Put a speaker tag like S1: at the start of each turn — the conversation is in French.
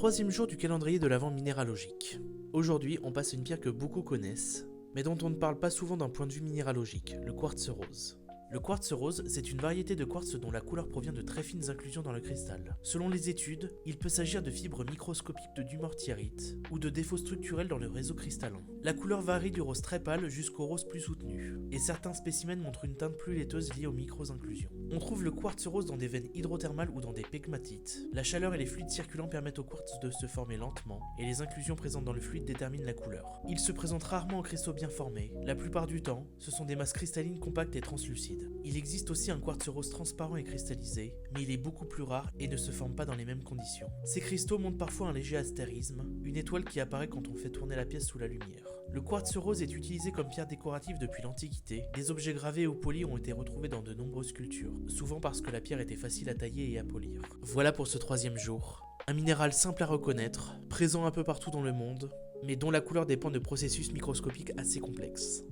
S1: Troisième jour du calendrier de l'Avent minéralogique. Aujourd'hui, on passe à une pierre que beaucoup connaissent, mais dont on ne parle pas souvent d'un point de vue minéralogique, le quartz rose. Le quartz rose, c'est une variété de quartz dont la couleur provient de très fines inclusions dans le cristal. Selon les études, il peut s'agir de fibres microscopiques de dumortierite ou de défauts structurels dans le réseau cristallin. La couleur varie du rose très pâle jusqu'au rose plus soutenu, et certains spécimens montrent une teinte plus laiteuse liée aux micro-inclusions. On trouve le quartz rose dans des veines hydrothermales ou dans des pegmatites. La chaleur et les fluides circulants permettent au quartz de se former lentement, et les inclusions présentes dans le fluide déterminent la couleur. Il se présente rarement en cristaux bien formés. La plupart du temps, ce sont des masses cristallines compactes et translucides. Il existe aussi un quartz rose transparent et cristallisé, mais il est beaucoup plus rare et ne se forme pas dans les mêmes conditions. Ces cristaux montrent parfois un léger astérisme, une étoile qui apparaît quand on fait tourner la pièce sous la lumière. Le quartz rose est utilisé comme pierre décorative depuis l'Antiquité. Des objets gravés ou polis ont été retrouvés dans de nombreuses sculptures, souvent parce que la pierre était facile à tailler et à polir. Voilà pour ce troisième jour. Un minéral simple à reconnaître, présent un peu partout dans le monde, mais dont la couleur dépend de processus microscopiques assez complexes.